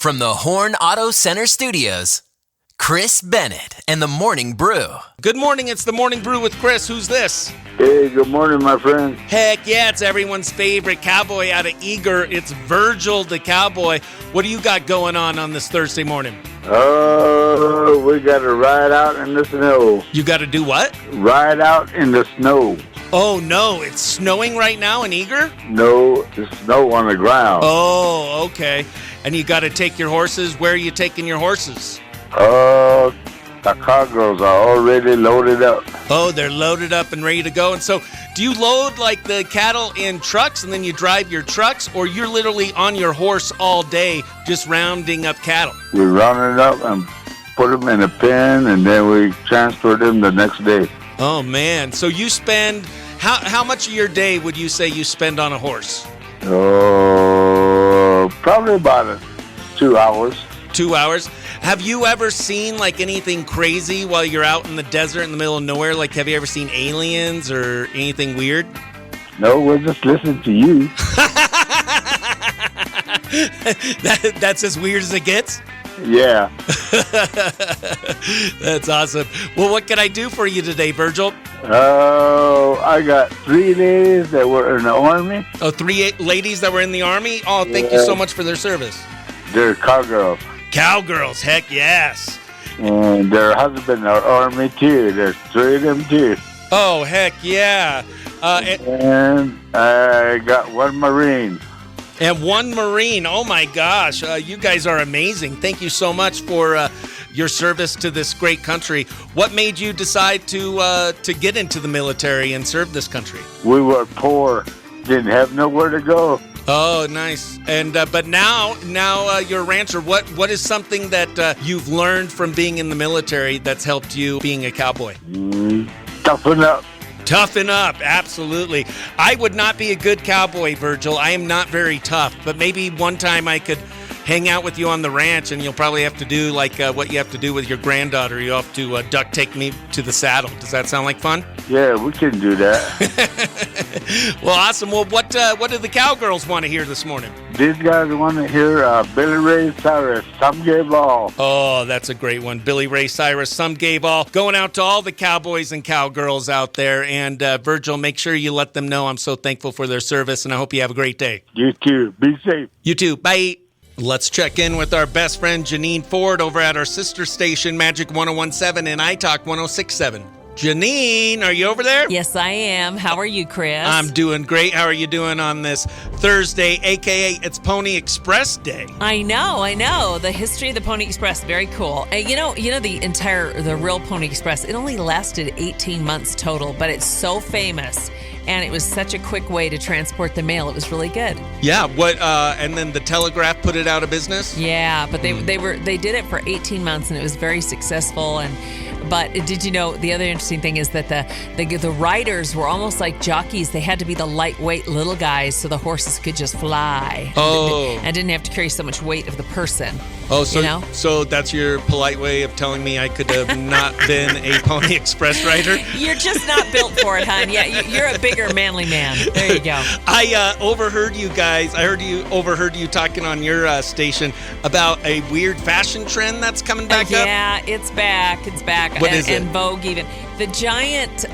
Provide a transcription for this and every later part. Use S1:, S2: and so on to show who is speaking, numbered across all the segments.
S1: From the Horn Auto Center Studios, Chris Bennett and the Morning Brew.
S2: Good morning, it's the Morning Brew with Chris. Who's this?
S3: Hey, good morning, my friend.
S2: Heck yeah, it's everyone's favorite cowboy out of Eager. It's Virgil the Cowboy. What do you got going on this Thursday morning?
S3: Oh, we got to ride out in the snow.
S2: You got to do what?
S3: Ride out in the snow.
S2: Oh, no, it's snowing right now in Eager?
S3: No, there's snow on the ground.
S2: Oh, okay. And you got to take your horses. Where are you taking your horses?
S3: Oh, the cargoes are already loaded up.
S2: Oh, they're loaded up and ready to go. And so do you load like the cattle in trucks and then you drive your trucks, or you're literally on your horse all day just rounding up cattle?
S3: We round it up and put them in a pen, and then we transfer them the next day.
S2: Oh, man. So you spend, how much of your day would you say you spend on a horse?
S3: Oh, probably about 2 hours.
S2: 2 hours. Have you ever seen like anything crazy while you're out in the desert in the middle of nowhere? Like, have you ever seen aliens or anything weird?
S3: No, we'll just listen to you.
S2: That's as weird as it gets?
S3: Yeah.
S2: That's awesome. Well, what can I do for you today, Virgil?
S3: Oh, I got 3 ladies that were in the Army.
S2: Oh, 3 ladies that were in the Army? Oh, thank you so much for their service.
S3: They're cowgirls.
S2: Cowgirls, heck yes.
S3: And their husband are Army too. There's 3 of them too.
S2: Oh, heck yeah.
S3: And I got 1 Marine.
S2: And 1 Marine. Oh, my gosh. You guys are amazing. Thank you so much for your service to this great country. What made you decide to get into the military and serve this country?
S3: We were poor. Didn't have nowhere to go.
S2: Oh, nice. And but now you're a rancher. What is something that you've learned from being in the military that's helped you being a cowboy?
S3: Toughen up.
S2: Toughen up, absolutely. I would not be a good cowboy, Virgil. I am not very tough, but maybe one time I could hang out with you on the ranch, and you'll probably have to do like what you have to do with your granddaughter. You have to duct tape me to the saddle. Does that sound like fun?
S3: Yeah, we can do that.
S2: Well, awesome. Well, what do the cowgirls want to hear this morning?
S3: These guys want to hear Billy Ray Cyrus, Some Gave All.
S2: Oh, that's a great one. Billy Ray Cyrus, Some Gave All. Going out to all the cowboys and cowgirls out there. And Virgil, make sure you let them know I'm so thankful for their service, and I hope you have a great day.
S3: You too. Be safe.
S2: You too. Bye. Let's check in with our best friend Jineane Ford over at our sister station, Magic 101.7 and iTalk 106.7. Jineane, are you over there?
S4: Yes, I am. How are you, Chris?
S2: I'm doing great. How are you doing on this Thursday, a.k.a. it's Pony Express Day?
S4: I know. The history of the Pony Express, very cool. You know, the real Pony Express, it only lasted 18 months total, but it's so famous. And it was such a quick way to transport the mail. It was really good.
S2: Yeah. And then the Telegraph put it out of business?
S4: Yeah, but they did it for 18 months, and it was very successful. But did you know the other interesting thing is that the riders were almost like jockeys. They had to be the lightweight little guys so the horses could just fly.
S2: Oh.
S4: And didn't have to carry so much weight of the person.
S2: Oh, so
S4: you know?
S2: So that's your polite way of telling me I could have not been a Pony Express rider?
S4: You're just not built for it, hon. Yeah, you're a bigger, manly man. There you go.
S2: I overheard you guys. Overheard you talking on your station about a weird fashion trend that's coming back up.
S4: Yeah, it's back. It's back.
S2: What is it?
S4: And Vogue even. The giant,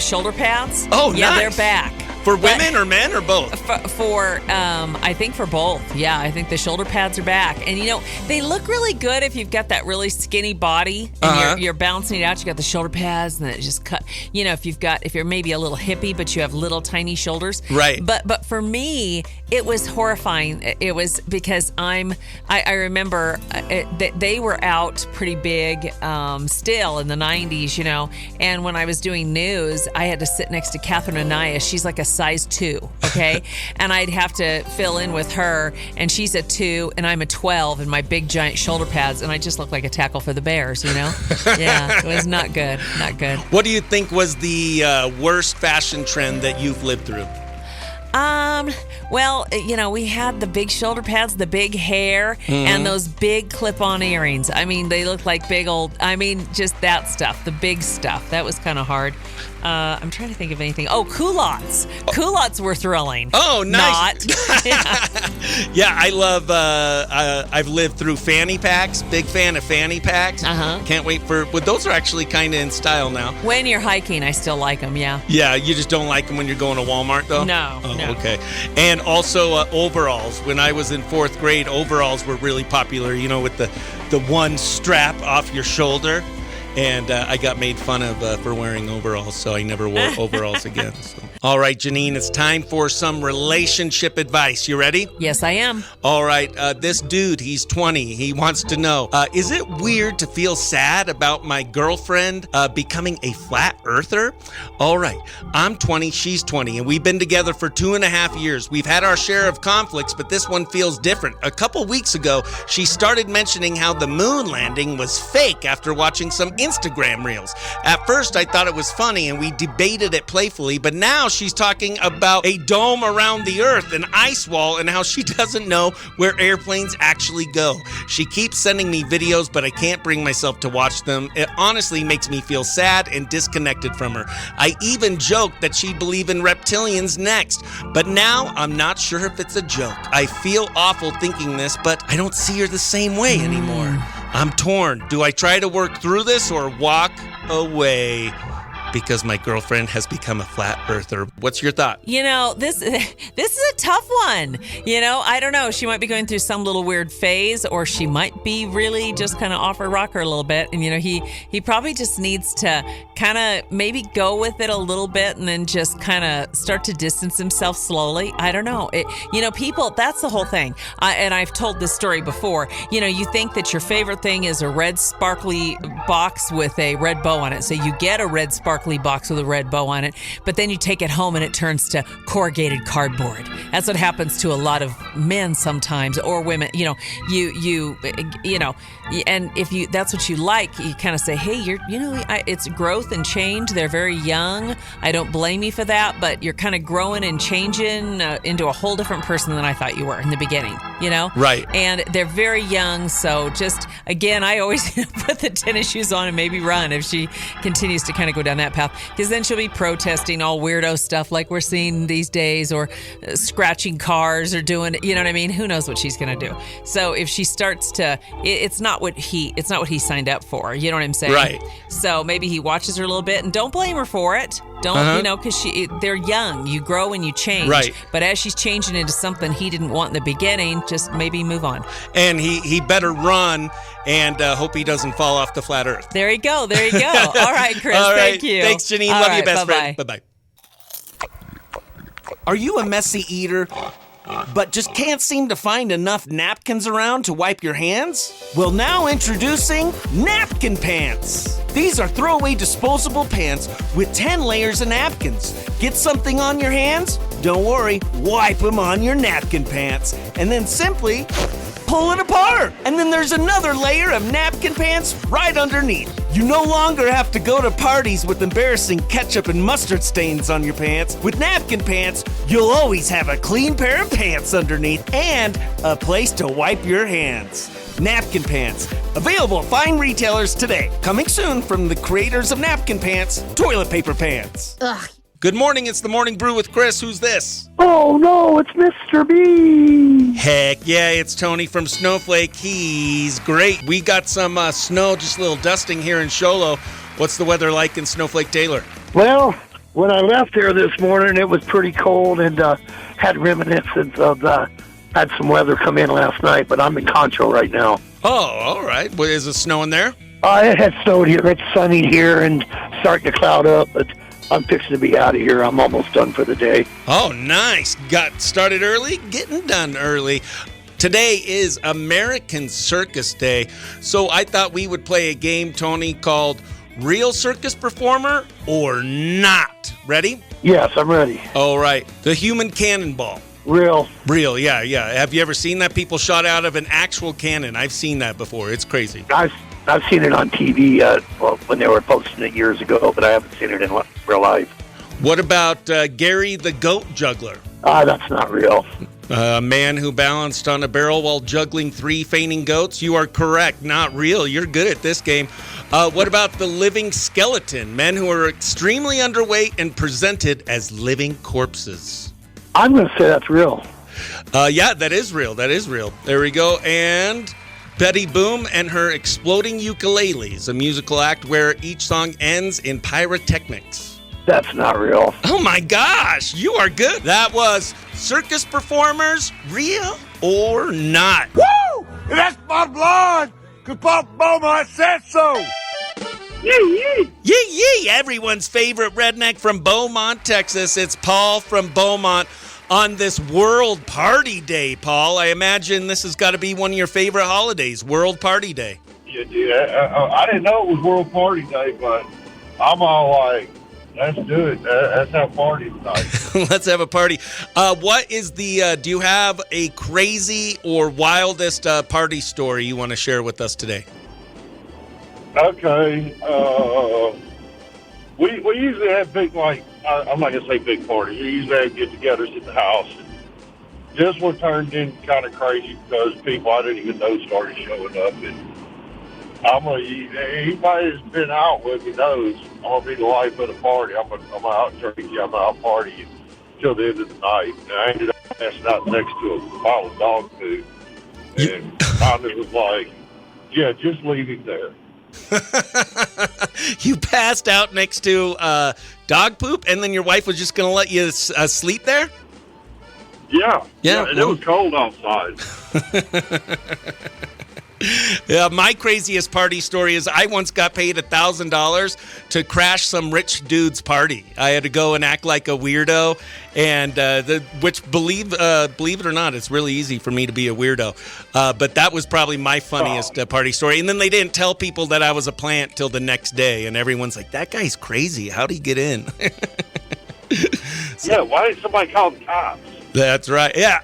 S4: shoulder pads.
S2: Oh,
S4: yeah,
S2: nice.
S4: They're back.
S2: For women or men or both?
S4: I think for both. Yeah, I think the shoulder pads are back. And, they look really good if you've got that really skinny body and you're balancing it out. You got the shoulder pads and then it just cut. If you're maybe a little hippie, but you have little tiny shoulders.
S2: Right.
S4: But for me, it was horrifying. It was because I remember they were out pretty big still in the 90s, and when I was doing news, I had to sit next to Catherine Anaya. She's like a size 2, okay? And I'd have to fill in with her, and she's a 2, and I'm a 12 in my big giant shoulder pads, and I just look like a tackle for the Bears, Yeah, it was not good, not good.
S2: What do you think was the worst fashion trend that you've lived through?
S4: Well, we had the big shoulder pads, the big hair, and those big clip-on earrings. I mean, they look like big old, just that stuff, the big stuff. That was kind of hard. I'm trying to think of anything. Oh, culottes. Culottes were thrilling.
S2: Oh, nice.
S4: Not.
S2: Yeah, I love, I've lived through fanny packs. Big fan of fanny packs. Can't wait those are actually kind of in style now.
S4: When you're hiking, I still like them, yeah.
S2: Yeah, you just don't like them when you're going to Walmart, though?
S4: No.
S2: Oh, okay. And also overalls. When I was in 4th grade, overalls were really popular, with the one strap off your shoulder. And I got made fun of for wearing overalls, so I never wore overalls again. So. All right, Jineane, it's time for some relationship advice. You ready?
S4: Yes, I am.
S2: All right, this dude, he's 20. He wants to know, is it weird to feel sad about my girlfriend becoming a flat earther? All right, I'm 20, she's 20, and we've been together for 2.5 years. We've had our share of conflicts, but this one feels different. A couple weeks ago, she started mentioning how the moon landing was fake after watching some Instagram reels. At first, I thought it was funny, and we debated it playfully, but now she's talking about a dome around the earth, an ice wall, and how she doesn't know where airplanes actually go. She keeps sending me videos, but I can't bring myself to watch them. It honestly makes me feel sad and disconnected from her. I even joked that she'd believe in reptilians next, but now I'm not sure if it's a joke. I feel awful thinking this, but I don't see her the same way anymore. I'm torn. Do I try to work through this or walk away? Because my girlfriend has become a flat earther. What's your thought?
S4: This is a tough one. I don't know. She might be going through some little weird phase, or she might be really just kind of off her rocker a little bit. And, he probably just needs to kind of maybe go with it a little bit and then just kind of start to distance himself slowly. I don't know. People, that's the whole thing. And I've told this story before. You think that your favorite thing is a red sparkly box with a red bow on it. So you get a red sparkly box with a red bow on it, but then you take it home and it turns to corrugated cardboard. That's what happens to a lot of men sometimes, or women. And if that's what you like, you kind of say, hey, it's growth and change. They're very young. I don't blame you for that, but you're kind of growing and changing into a whole different person than I thought you were in the beginning, Right. And they're very young. So just, again, I always put the tennis shoes on and maybe run if she continues to kind of go down that path, because then she'll be protesting all weirdo stuff like we're seeing these days, or scratching cars, or doing, what I mean? Who knows what she's going to do? So if she starts to, it's not what he signed up for. You know what I'm saying?
S2: Right.
S4: So maybe he watches her a little bit, and don't blame her for it. Don't, because they're young. You grow and you change.
S2: Right. But
S4: as she's changing into something he didn't want in the beginning, just maybe move on.
S2: And he better run and hope he doesn't fall off the flat earth.
S4: There you go. All right, Chris.
S2: All right.
S4: Thank you.
S2: Thanks, Jineane.
S4: All
S2: Love
S4: right,
S2: you, best
S4: bye-bye.
S2: friend. Bye-bye. Are you a messy eater, but just can't seem to find enough napkins around to wipe your hands? Well, now introducing Napkin Pants. These are throwaway disposable pants with 10 layers of napkins. Get something on your hands? Don't worry, wipe them on your napkin pants, and then simply pull it apart. And then there's another layer of napkin pants right underneath. You no longer have to go to parties with embarrassing ketchup and mustard stains on your pants. With napkin pants, you'll always have a clean pair of pants underneath and a place to wipe your hands. Napkin Pants. Available at fine retailers today. Coming soon from the creators of Napkin Pants, Toilet Paper Pants.
S5: Ugh.
S2: Good morning, it's the Morning Brew with Chris. Who's this?
S5: Oh, no, it's Mr. B.
S2: Heck yeah, it's Tony from Snowflake. He's great. We got some snow, just a little dusting here in Sholo. What's the weather like in Snowflake, Taylor?
S5: Well, when I left here this morning, it was pretty cold and had reminiscence of had some weather come in last night, but I'm in Concho right now.
S2: Oh, all right. Well, is it snowing there?
S5: It had snowed here. It's sunny here and starting to cloud up, but I'm fixing to be out of here. I'm almost done for the day.
S2: Oh, nice. Got started early, getting done early. Today is American Circus Day, so I thought we would play a game, Tony, called Real Circus Performer or Not. Ready?
S5: Yes, I'm ready.
S2: All right. The human cannonball.
S5: Real,
S2: yeah. Have you ever seen that? People shot out of an actual cannon. I've seen that before. It's crazy.
S5: I've seen it on TV when they were posting it years ago, but I haven't seen it in real life.
S2: What about Gary the Goat Juggler?
S5: That's not real.
S2: A man who balanced on a barrel while juggling 3 fainting goats. You are correct. Not real. You're good at this game. What about the living skeleton? Men who are extremely underweight and presented as living corpses.
S5: I'm going to say that's real.
S2: Yeah, that is real. That is real. There we go. And Betty Boom and her Exploding Ukuleles, a musical act where each song ends in pyrotechnics.
S5: That's not real.
S2: Oh my gosh, you are good. That was circus performers, real or not?
S6: Woo! That's my blood, because Papa Beaumont said so.
S2: Yee, yee, everyone's favorite redneck from Beaumont, Texas. It's Paul from Beaumont on this World Party Day, Paul. I imagine this has got to be one of your favorite holidays, World Party Day.
S7: Yeah, dude. I didn't know it was World Party Day, but I'm all like, let's do it. Let's have a party tonight.
S2: Let's have a party. What is the, do you have a crazy or wildest party story you want to share with us today?
S7: Okay. We usually have big, like, I'm not going to say big parties. We usually have get-togethers at the house. This one turned in kind of crazy because people I didn't even know started showing up. And anybody that's been out with me knows I'm going to be the life of the party. I'm out drinking. I'm out partying till the end of the night. And I ended up passing out next to a pile of dog food. And kind of was like, yeah, just leave it there.
S2: You passed out next to dog poop, and then your wife was just going to let you sleep there?
S7: Yeah.
S2: Yeah.
S7: And it was cold outside.
S2: Yeah, my craziest party story is I once got paid $1,000 to crash some rich dude's party. I had to go and act like a weirdo, and which believe it or not, it's really easy for me to be a weirdo. But that was probably my funniest party story. And then they didn't tell people that I was a plant till the next day, and everyone's like, "That guy's crazy. How'd he get in?"
S7: Yeah, why didn't somebody call the cops?
S2: That's right. Yeah.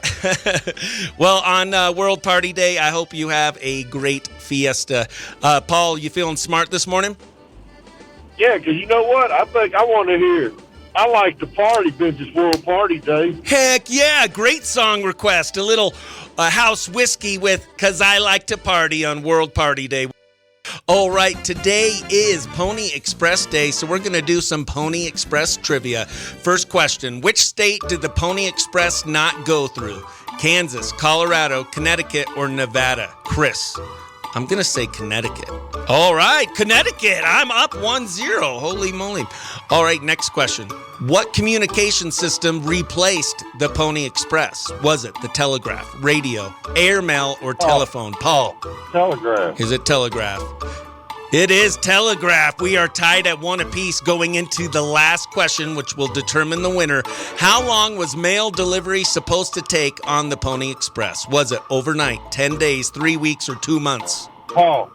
S2: Well, on World Party Day, I hope you have a great fiesta. Paul, you feeling smart this morning?
S7: Yeah, because you know what? I think I want to hear. I like the party, Ben's World Party Day.
S2: Heck yeah. Great song request. A little house whiskey with "'Cause I Like to Party" on World Party Day. All right, today is Pony Express Day, so we're going to do some Pony Express trivia. First question, which state did the Pony Express not go through? Kansas, Colorado, Connecticut, or Nevada? Chris, I'm going to say Connecticut. All right, Connecticut. I'm up 1-0. Holy moly. All right, next question. What communication system replaced the Pony Express? Was it the telegraph, radio, airmail, or telephone? Paul.
S7: Telegraph.
S2: Is it telegraph? It is telegraph. We are tied at 1 apiece going into the last question, which will determine the winner. How long was mail delivery supposed to take on the Pony Express? Was it overnight, 10 days, 3 weeks, or 2 months?
S7: Paul.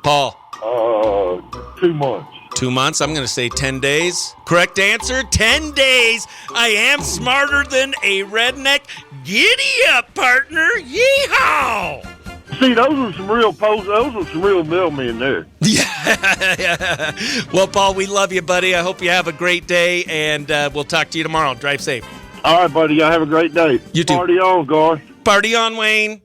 S2: 2
S7: months.
S2: 2 months. I'm going to say 10 days. Correct answer, 10 days. I am smarter than a redneck. Giddy up, partner. Yeehaw!
S7: See, those were some real mailmen there.
S2: Yeah. Well, Paul, we love you, buddy. I hope you have a great day, and we'll talk to you tomorrow. Drive safe.
S7: All right, buddy. Y'all have a great day.
S2: You too.
S7: Party on, Garth.
S2: Party on, Wayne.